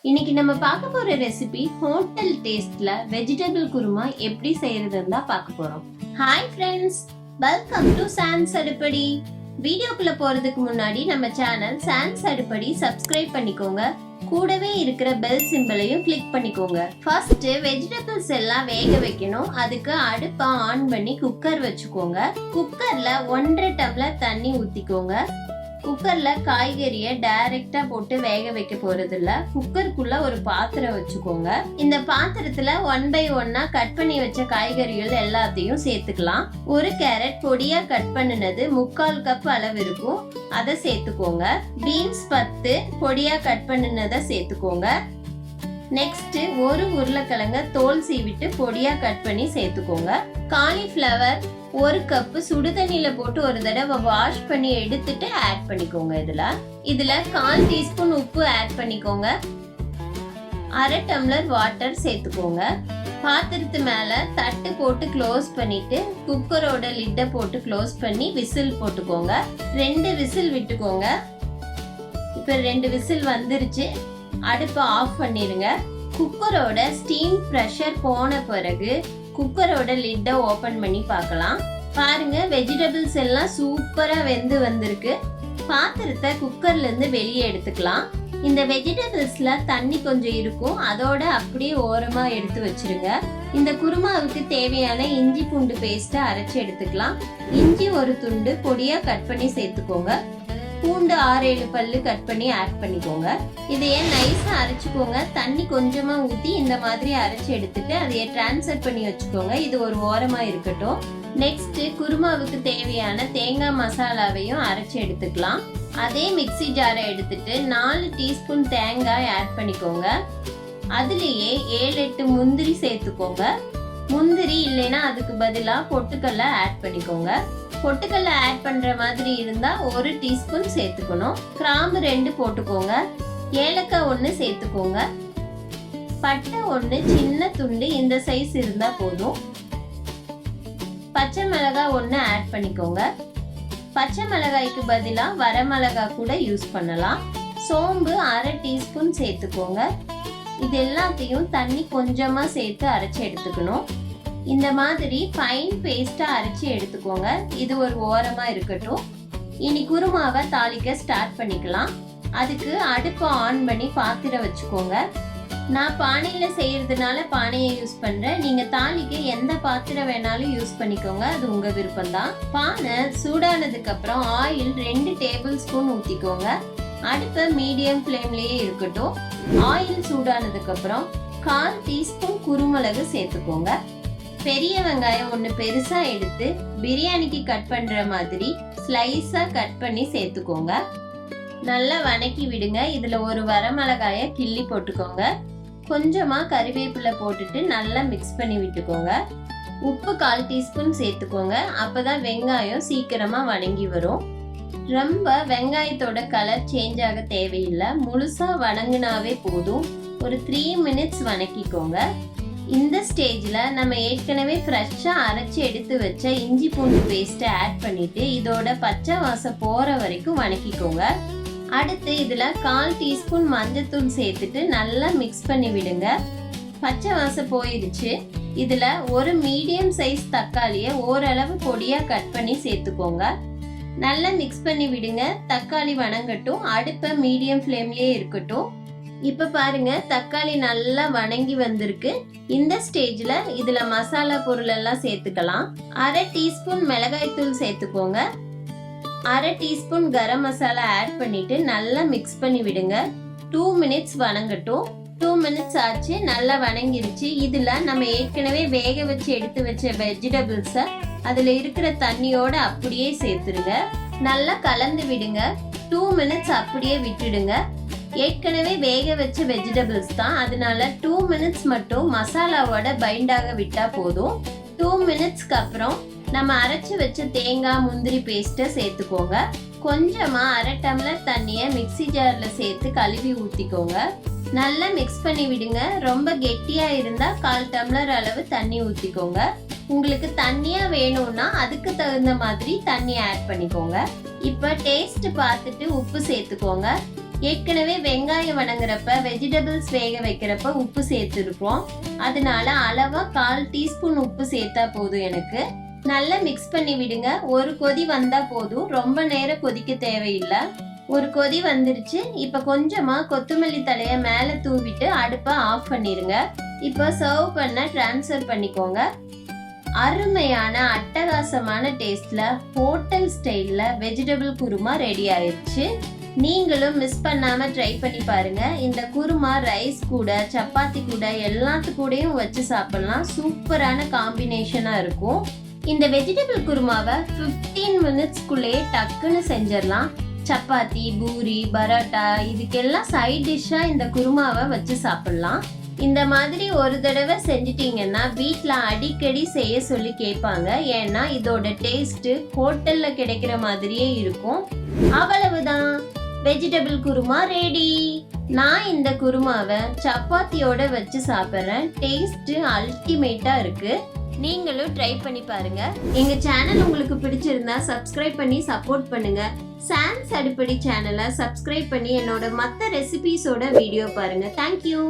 இன்னைக்கு நம்ம பார்க்க போற ரெசிபி ஹோட்டல் டேஸ்ட்ல வெஜிடபிள் குருமா எப்படி செய்யறதுன்னு தான் பார்க்க போறோம். ஹாய் ஃப்ரெண்ட்ஸ், வெல்கம் டு சான்ஸ் அடுப்படி. வீடியோக்குள்ள போறதுக்கு முன்னாடி நம்ம சேனல் சான்ஸ் அடுப்படி சப்ஸ்கிரைப் பண்ணிக்கோங்க. கூடவே இருக்கிற பெல் சிம்பலையும் கிளிக் பண்ணிக்கோங்க. ஃபர்ஸ்ட் வெஜிடபிள்ஸ் எல்லாம் வேக வைக்கணும். அதுக்கு அடுப்பை ஆன் பண்ணி குக்கர் வச்சுக்கோங்க. குக்கர்ல 1.5 டம்ளர் தண்ணி ஊத்திக்கோங்க. குக்கர்ல காய்கறியை டைரக்டா போட்டு வேக வைக்க போறது இல்ல. குக்கருக்குள்ள ஒரு பாத்திரம் வச்சுக்கோங்க. இந்த பாத்திரத்துல 1 by 1 கட் பண்ணி வச்ச காய்கறிகள் எல்லாத்தையும் சேர்த்துக்கலாம். ஒரு கேரட் பொடியா கட் பண்ணினது 3/4 கப் அளவு இருக்கும், அதை சேர்த்துக்கோங்க. பீன்ஸ் 10 பொடியா கட் பண்ணினதை சேர்த்துக்கோங்க. நெக்ஸ்ட் ஒரு உருளைக்கிழங்க தோல் சீவிட்டு பொடியா கட் பண்ணி சேர்த்துக்கோங்க. காலிஃப்ளவர் 1 கப் சுடுதண்ணில போட்டு ஒரு தடவை வாஷ் பண்ணி எடுத்துட்டு ஆட் பண்ணிக்கோங்க. இதுல 1/4 டீஸ்பூன் உப்பு ஆட் பண்ணிக்கோங்க. 1/2 டம்ளர் வாட்டர் சேர்த்துக்கோங்க. பாத்திரத்து மேல தட்டு போட்டு க்ளோஸ் பண்ணிட்டு குக்கரோட லிட்டை போட்டு க்ளோஸ் பண்ணி விசில் போட்டுக்கோங்க. 2 விசில் விட்டுக்கோங்க. இப்ப 2 விசில் வந்துருச்சு. அடுப்பை ஆஃப் பண்ணிருங்க. குக்கரோட ஸ்டீம் பிரஷர் போன பிறகு குக்கரோட லிட்டை ஓபன் பண்ணி பார்க்கலாம். பாருங்க, வெஜிடபிள்ஸ் எல்லாம் சூப்பரா வெந்து வந்திருக்கு. பாத்திரத்தை குக்கர்ல இருந்து வெளியே எடுத்துக்கலாம். இந்த வெஜிடபிள்ஸ்ல தண்ணி கொஞ்சம் இருக்கும், அதோட அப்படியே ஓரமா எடுத்து வச்சிருங்க. இந்த குருமாவுக்கு தேவையான இஞ்சி பூண்டு பேஸ்ட்டை அரைச்சு எடுத்துக்கலாம். இஞ்சி 1 துண்டு பொடியா கட் பண்ணி சேர்த்துக்கோங்க. பூண்டு 6-7 பல்லு கட் பண்ணி ஆட் பண்ணிக்கோங்க. இதையே நைஸா அரைச்சுக்கோங்க. தண்ணி கொஞ்சமா ஊத்தி இந்த மாதிரி அரைச்சு எடுத்துட்டு அதையே டிரான்ஸ்ஃபர் பண்ணி வச்சுக்கோங்க. இது ஒரு ஓரமா இருக்கட்டும். நெக்ஸ்ட் குருமாவுக்கு தேவையான தேங்காய் மசாலாவையும் அரைச்சு எடுத்துக்கலாம். அதே மிக்ஸி ஜாரை எடுத்துட்டு 4 டீஸ்பூன் தேங்காய் ஆட் பண்ணிக்கோங்க. அதுலயே 7-8 முந்திரி சேர்த்துக்கோங்க. முந்திரி இல்லைன்னா அதுக்கு பதிலா பொட்டுக்கல்ல ஆட் பண்ணிக்கோங்க. பொட்டுக்கல்ல ஆட் பண்ற மாதிரி இருந்தா 1 டீஸ்பூன் சேர்த்துக்கணும். கிராம்பு 2 போட்டுக்கோங்க. ஏலக்காய் 1 சேர்த்துக்கோங்க. பட்டை 1 சின்ன துண்டு இந்த சைஸ் இருந்தா போதும். பச்சை மிளகாய் 1 ஆட் பண்ணிக்கோங்க. பச்சை மிளகாய்க்கு பதிலா வரமிளகாய் கூட யூஸ் பண்ணலாம். சோம்பு 1/2 டீஸ்பூன் சேர்த்துக்கோங்க. இது எல்லாத்தையும் தண்ணி கொஞ்சமா சேர்த்து அரைச்சு எடுத்துக்கணும். இந்த மாதிரி ஃபைன் பேஸ்டா அரைச்சு எடுத்துக்கோங்க. இது ஒரு ஓரமா இருக்கட்டும். இனி குருமாவை தாளிக்க ஸ்டார்ட் பண்ணிக்கலாம். அதுக்கு அடுப்பை ஆன் பண்ணி பாத்திரம் வச்சுக்கோங்க. நான் பானையில செய்யறதுனால பானையை யூஸ் பண்றேன். நீங்க தாளிக்க எந்த பாத்திரம் வேணாலும் யூஸ் பண்ணிக்கோங்க, அது உங்க விருப்பம் தான். பானை சூடானதுக்கு அப்புறம் ஆயில் 2 டேபிள் ஸ்பூன் ஊத்திக்கோங்க. அடுப்பை மீடியம் ஃப்ளேம்லயே இருக்கட்டும். ஆயில் சூடானதுக்கு அப்புறம் 1/4 டீஸ்பூன் குருமிளகு சேர்த்துக்கோங்க. பெரிய வெங்காயம் 1 பெருசா எடுத்து பிரியாணிக்கு கட் பண்ற மாதிரி ஸ்லைஸா கட் பண்ணி சேர்த்துக்கோங்க. நல்லா வணக்கி விடுங்க. இதுல ஒரு வரமிளகாய கிள்ளி போட்டுக்கோங்க. கொஞ்சமா கறிவேப்பிலை போட்டுட்டு நல்லா மிக்ஸ் பண்ணி விட்டுக்கோங்க. உப்பு 1/4 டீஸ்பூன் சேர்த்துக்கோங்க. அப்பதான் வெங்காயம் சீக்கிரமா வணங்கி வரும். ரொம்ப வெங்காயத்தோட கலர் சேஞ்ச் ஆக தேவையில்லை. முழுசா வணங்கினாவே போதும். ஒரு 3 மினிட்ஸ் வணக்கிக்கோங்க. இந்த ஸ்டேஜ்ல நம்ம ஏற்கனவே ஃப்ரெஷ்ஷா அரைச்சு எடுத்து வச்ச இஞ்சி பூண்டு பேஸ்ட்டை ஆட் பண்ணிட்டு இதோட பச்சை வாசம் போற வரைக்கும் வணக்கிக்கோங்க. அடுத்து இதுல 1/4 டீஸ்பூன் மஞ்சத்தூள் சேர்த்துட்டு நல்லா மிக்ஸ் பண்ணி விடுங்க. பச்சை வாசம் போயிடுச்சு. இதுல ஒரு மீடியம் சைஸ் தக்காளியை ஓரளவு பொடியா கட் பண்ணி சேர்த்துக்கோங்க. நல்லா மிக்ஸ் பண்ணி விடுங்க. தக்காளி வணங்கட்டும். அடுப்பை மீடியம் ஃப்ளேம்லயே இருக்கட்டும். இப்ப பாருங்க, தக்காளி நல்லா வணங்கி வந்திருக்கு. இந்த ஸ்டேஜ்ல இதுல மசாலா பொருள் எல்லாம் சேர்த்துக்கலாம். 1/2 டீஸ்பூன் மிளகாய் தூள் சேர்த்துக்கோங்க. 1/2 டீஸ்பூன் கரம் மசாலா ஆட் பண்ணிட்டு நல்லா மிக்ஸ் பண்ணி விடுங்க. 2 மினிட்ஸ் வணங்கட்டும். 2 மினிட்ஸ் ஆச்சு, நல்லா வணங்கிருச்சு. இதுல நம்ம ஏற்கனவே வேக வச்சு எடுத்து வச்ச வெஜிடபிள்ஸ அதுல இருக்கிற தண்ணியோட அப்படியே சேர்த்துருங்க. நல்லா கலந்து விடுங்க. 2 மினிட்ஸ் அப்படியே விட்டுடுங்க. ஏற்கனவே வேக வச்ச வெஜிடபிள்ஸ் தான், அதனால 2 மினிட்ஸ் மட்டும் மசாலாவோட பைண்டாக விட்டா போதும். 2 மினிட்ஸ்க்கு அப்புறம் நம்ம அரைச்சு வச்ச தேங்காய் முந்திரி பேஸ்ட்டை சேர்த்துக்கோங்க. கொஞ்சமா 1/2 டம்ளர் தண்ணியை மிக்ஸி ஜார்ல சேர்த்து கழுவி ஊத்திக்கோங்க. நல்லா மிக்ஸ் பண்ணி விடுங்க. ரொம்ப கெட்டியா இருந்தா 1/4 டம்ளர் அளவு தண்ணி ஊத்திக்கோங்க. உங்களுக்கு தண்ணியா வேணும்னா அதுக்கு தகுந்த மாதிரி தண்ணி ஆட் பண்ணிக்கோங்க. இப்ப டேஸ்ட் பார்த்துட்டு உப்பு சேர்த்துக்கோங்க. ஏற்கனவே வெங்காயம் வணங்குறப்ப வெஜிடபிள்ஸ் வேக வைக்கிறப்ப உப்பு சேர்த்துருக்கோம். அதனால அளவா 1/4 டீஸ்பூன் உப்பு சேர்த்தா போதும். எனக்கு நல்லா மிக்ஸ் பண்ணி விடுங்க. ஒரு கொதி வந்தா போதும், ரொம்ப நேரம் கொதிக்க தேவையில்லை. ஒரு கொதி வந்துருச்சு. இப்ப கொஞ்சமா கொத்தமல்லி தழைய மேல தூவிட்டு அடுப்பை ஆஃப் பண்ணிருங்க. இப்ப சர்வ் பண்ண ட்ரான்ஸ்ஃபர் பண்ணிக்கோங்க. அருமையான அட்டகாசமான டேஸ்ட்ல ஹோட்டல் ஸ்டைல்ல வெஜிடபிள் குருமா ரெடி ஆயிடுச்சு. நீங்களும் மிஸ் பண்ணாம ட்ரை பண்ணி பாருங்க. இந்த குருமா ரைஸ் கூட சப்பாத்தி கூட எல்லாத்து கூடயும் வச்சு சாப்பிடலாம். சூப்பரான காம்பினேஷனா இருக்கும். இந்த வெஜிடபிள் குருமாவை 15 மினிட்ஸ்க்குள்ளே டக்குன்னு செஞ்சிடலாம். சப்பாத்தி, பூரி, பரோட்டா இதுக்கெல்லாம் சைட் டிஷ்ஷா இந்த குருமாவை வச்சு சாப்பிடலாம். இந்த மாதிரி ஒரு தடவை செஞ்சிட்டீங்கன்னா வீட்ல அடிக்கடி செய்ய சொல்லி கேட்பாங்க. ஏன்னா இதோட டேஸ்ட் ஹோட்டல்ல கிடைக்கிற மாதிரியே இருக்கும். அவ்வளவுதான், வெஜிடபிள் குருமா ரெடி. நான் இந்த குருமாவை சப்பாத்தியோட வச்சு சாப்பிட்றேன். டேஸ்ட் அல்டிமேட்டா இருக்கு. நீங்களும் ட்ரை பண்ணி பாருங்க. எங்க சேனல் உங்களுக்கு பிடிச்சிருந்தா சப்ஸ்கிரைப் பண்ணி சப்போர்ட் பண்ணுங்க. சான்ஸ் அடிப்படை சேனலை சப்ஸ்கிரைப் பண்ணி என்னோட மற்ற ரெசிபீஸோட வீடியோ பாருங்க. தேங்க்யூ.